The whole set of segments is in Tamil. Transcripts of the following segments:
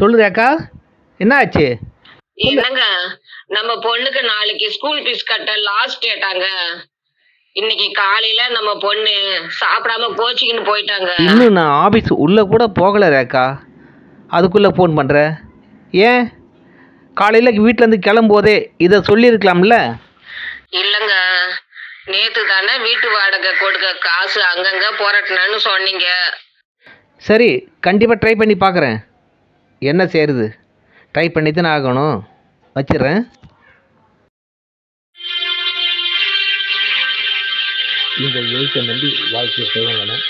சொல்லுதாக்கா, என்ன ஆச்சு? சொல்லு. என்னங்க, நம்ம பொண்ணுக்கு நாளைக்கு ஸ்கூல் ஃபீஸ் கட்ட லாஸ்ட் டேட்டாங்க. இன்னைக்கு காலையில நம்ம பொண்ணு சாப்பிடாம கோச்சிக்கின்னு போயிட்டாங்க. இன்னும் நான் ஆபீஸ் உள்ள கூட போகல ரேக்கா. அதுக்குள்ள ஃபோன் பண்ற? ஏன்? காலையில வீட்ல இருந்து கிளம்போதே இத சொல்லியிருக்கலாம்ல? இல்லங்க, நேத்து தானே வீட்டு வாடகை கொடுக்க காசு அங்கங்க புரட்டினு சொன்னீங்க. சரி, கண்டிப்பா ட்ரை பண்ணி பார்க்குறேன். என்ன செய்யறது? ட்ரை பண்ணி தானே ஆகணும். வச்சிடுறேன். இந்த எழுத்தை நம்பி வாழ்க்கையை துவங்கன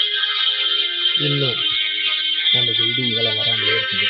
இன்னும் நமக்கு இடிகளை வராமலே இருக்குது.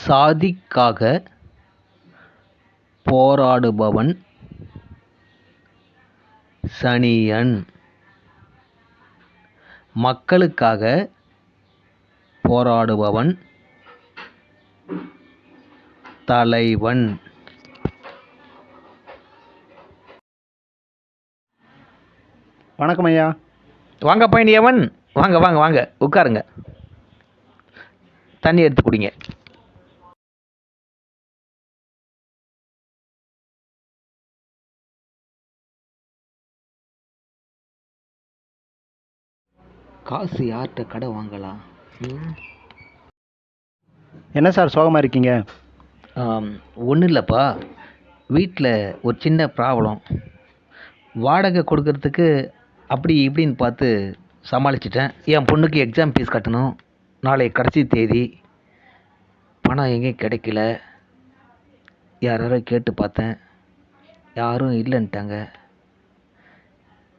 சாதிக்காக போராடுபவன் சனியன், மக்களுக்காக போராடுபவன் தலைவன். வணக்கம் ஐயா. வாங்க பயணியவன், வாங்க வாங்க வாங்க, உட்காருங்க. தண்ணி எடுத்து குடிங்க. காசு யார்கிட்ட கடை வாங்கலாம்? என்ன சார் சோகமாக இருக்கீங்க? ஒன்றும் இல்லைப்பா, வீட்டில் ஒரு சின்ன ப்ராப்ளம். வாடகை கொடுக்கறதுக்கு அப்படி இப்படின்னு பார்த்து சமாளிச்சிட்டேன். என் பொண்ணுக்கு எக்ஸாம் ஃபீஸ் கட்டணும். நாளை கடைசி தேதி. பணம் எங்கேயும் கிடைக்கல. யாரோ கேட்டு பார்த்தேன், யாரும் இல்லைன்ட்டாங்க.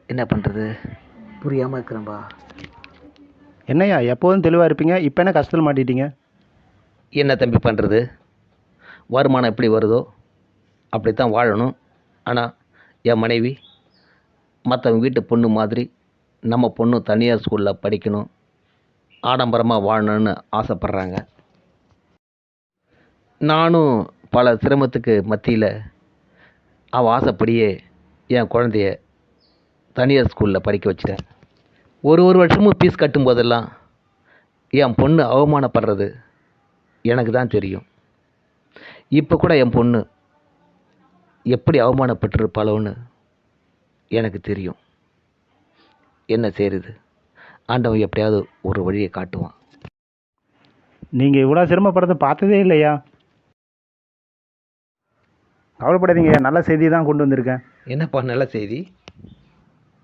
என்ன பண்ணுறது புரியாமல் இருக்கிறேன்பா. என்னய்யா எப்போதும் தெளிவாக இருப்பீங்க, இப்போ என்ன கஷ்டத்தில் மாட்டிட்டீங்க? என்ன தம்பி பண்ணுறது? வருமானம் எப்படி வருதோ அப்படித்தான் வாழணும். ஆனால் என் மனைவி மற்றவங்க வீட்டு பொண்ணு மாதிரி நம்ம பொண்ணு தனியார் ஸ்கூலில் படிக்கணும், ஆடம்பரமாக வாழணும்னு ஆசைப்பட்றாங்க. நானும் பல சிரமத்துக்கு மத்தியில் அவள் ஆசைப்படியே என் குழந்தைய தனியார் ஸ்கூலில் படிக்க வச்சிட்டேன். ஒரு வருஷமும் ஃபீஸ் கட்டும்போதெல்லாம் என் பொண்ணு அவமானப்படுறது எனக்கு தான் தெரியும். இப்போ கூட என் பொண்ணு எப்படி அவமானப்பட்டிருப்பாளோன்னு எனக்கு தெரியும். என்ன செய்கிறது? ஆண்டவன் எப்படியாவது ஒரு வழியை காட்டுவான். நீங்கள் இவ்வளோ சிரமப்படுறதை பார்த்ததே இல்லையா? கவலைப்படாதீங்க, நல்ல செய்தி தான் கொண்டு வந்திருக்கேன். என்னப்பா நல்ல செய்தி?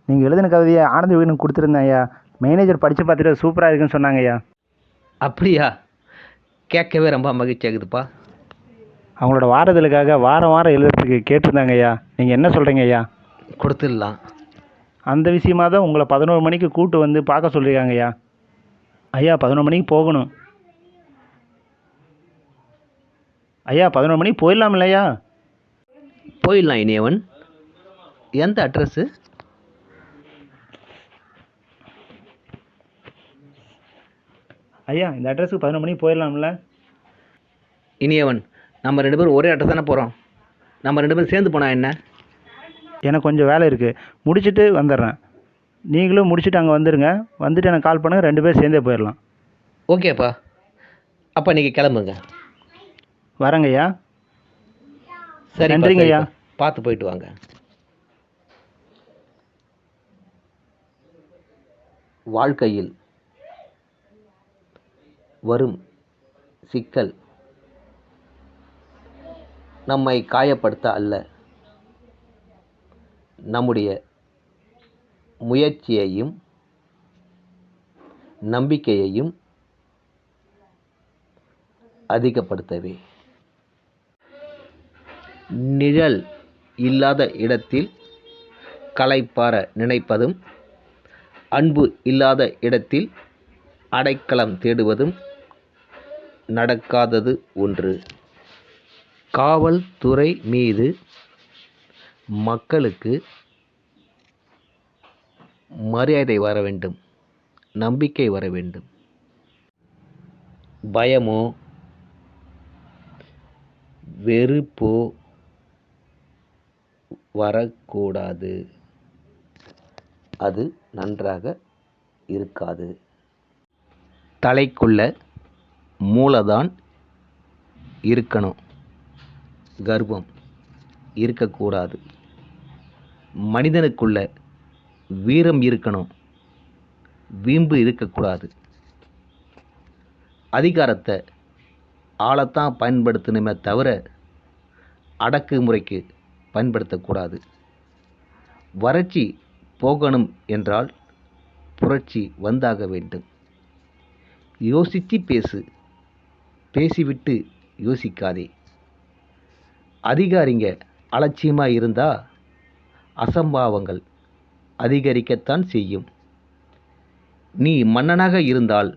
நீங்கள் எழுதின கவிதையை ஆனந்த வீணுக்கு கொடுத்துருந்தேன் ஐயா. மேனேஜர் படித்து பார்த்துட்டு சூப்பராக இருக்குன்னு சொன்னாங்க ஐயா. அப்படியா? கேட்கவே ரொம்ப மகிழ்ச்சி ஆகுதுப்பா. அவங்களோட வாரதலுக்காக வாரம் வாரம் எழுதுறதுக்கு கேட்டிருந்தாங்க ஐயா. நீங்கள் என்ன சொல்கிறீங்க ஐயா? கொடுத்துடலாம். அந்த விஷயமா தான் உங்களை 11 மணிக்கு கூட்டு வந்து பார்க்க சொல்லியிருக்காங்க ஐயா. ஐயா 11 மணிக்கு போகணும். ஐயா 11 மணிக்கு போயிடலாம் இல்லையா? போயிடலாம் இனியவன். எந்த அட்ரஸ்ஸு? ஐயா இந்த அட்ரஸுக்கு 11 மணிக்கு போயிடலாம்ல? இனியவன், நம்ம 2 பேரும் ஒரே அட்ரஸ் தானே போகிறோம். நம்ம 2 பேரும் சேர்ந்து போனால் என்ன? எனக்கு கொஞ்சம் வேலை இருக்குது, முடிச்சுட்டு வந்துடுறேன். நீங்களும் முடிச்சுட்டு அங்கே வந்துடுங்க. வந்துட்டு எனக்கு கால் பண்ணுங்கள், 2 பேரும் சேர்ந்தே போயிடலாம். ஓகேப்பா, அப்போ நீங்கள் கிளம்புங்க. வரேங்க ஐயா. சரி, நன்றிங்க ஐயா. பார்த்து போயிட்டு வாங்க. வாழ்க்கையில் வரும் சிக்கல் நம்மை காயப்படுத்த அல்ல, நம்முடைய முயற்சியையும் நம்பிக்கையையும் அதிகப்படுத்தவே. நிழல் இல்லாத இடத்தில் களைப்பாற நினைப்பதும், அன்பு இல்லாத இடத்தில் அடைக்கலம் தேடுவதும் நடக்காதது ஒன்று. காவல்துறை மீது மக்களுக்கு மரியாதை வர வேண்டும், நம்பிக்கை வர வேண்டும். பயமோ வெறுப்போ வரக்கூடாது. அது நன்றாக இருக்காது. தலைக்குள்ள மூளைதான் இருக்கணும், கர்வம் இருக்கக்கூடாது. மனிதனுக்குள்ள வீரம் இருக்கணும், வீம்பு இருக்கக்கூடாது. அதிகாரத்தை ஆளத்தான் பயன்படுத்தணுமே தவிர அடக்குமுறைக்கு பயன்படுத்தக்கூடாது. வறட்சி போகணும் என்றால் புரட்சி வந்தாக வேண்டும். யோசித்து பேசு, பேசிவிட்டு யோசிக்காதே. அதிகாரிங்க அலட்சியமாக இருந்தால் அசம்பாவங்கள் அதிகரிக்கத்தான் செய்யும். நீ மன்னனாக இருந்தால்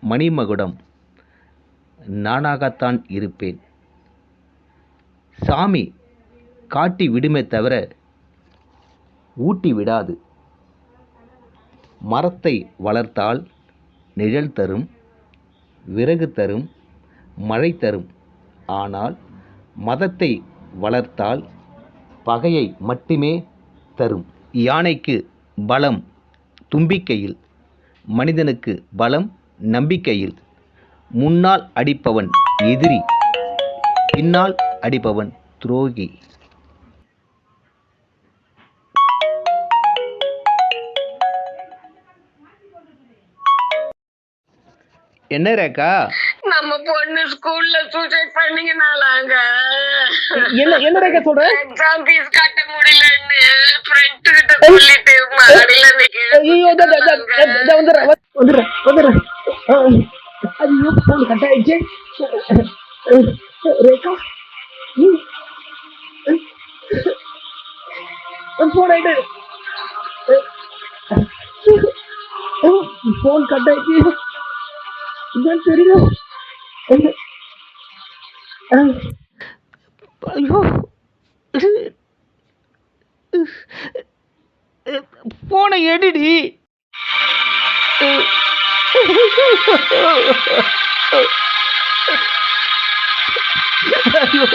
மணிமகுடம் நானாகத்தான் இருப்பேன். சாமி காட்டி விடுமே தவிர ஊட்டி விடாது. மரத்தை வளர்த்தால் நிழல் தரும், விறகு தரும், மழை தரும். ஆனால் மதத்தை வளர்த்தால் பகையை மட்டுமே தரும். யானைக்கு பலம் தும்பிக்கையில், மனிதனுக்கு பலம் நம்பிக்கையில். முன்னால் அடிப்பவன் எதிரி, பின்னால் அடிப்பவன் துரோகி. என்ன ரேக்கா? நம்ம பொண்ணு ஸ்கூல்ல சூசைட் பண்ணிங்கனாலாங்க. என்ன ரேக்கா சொல்ற? எக்ஸாம் ஃபீஸ் கட்ட முடியலன்னு ஃப்ரெண்ட் கிட்ட சொல்லிட்டு மாடியில வந்துடுறேன். ஐயோ, போன் கட் ஆயிடுச்சு. ரேகா போன் ஆயிட்டு, போன் கட் ஆயிடுச்சு. இதான் தெரியல. ஐயோ, போனை எடுடி. ஐயோ,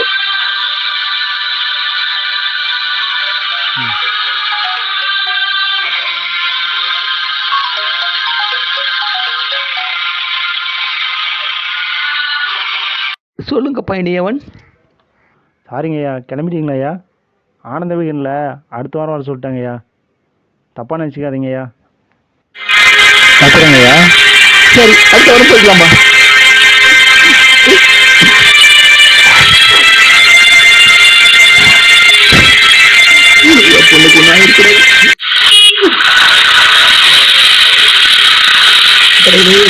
சொல்லுங்க பயணியவன். சாரிங்க ஐயா, கிளம்பிட்டீங்களா ஐயா? ஆனந்த வீகனில் அடுத்த வாரம் வர சொல்லிட்டாங்க ஐயா. தப்பாக நினச்சிக்காதீங்க ஐயா. பார்க்குறேங்க ஐயா. சரி, அடுத்த வாரம் போய்க்கலாமா? பொண்ணுக்கு ஒன்றா இருக்கிறது.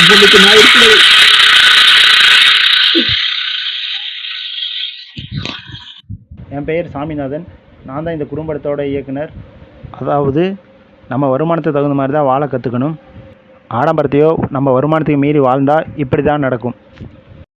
பொண்ணுக்கு நான் இருக்கிறது. என் பெயர் சாமிநாதன். நான் தான் இந்த குடும்பத்தோட இயக்குனர். அதாவது நம்ம வருமானத்துக்கு தகுந்த மாதிரி தான் வாழ கற்றுக்கணும். ஆடம்பரத்தையோ நம்ம வருமானத்துக்கு மீறி வாழ்ந்தால் இப்படி தான் நடக்கும்.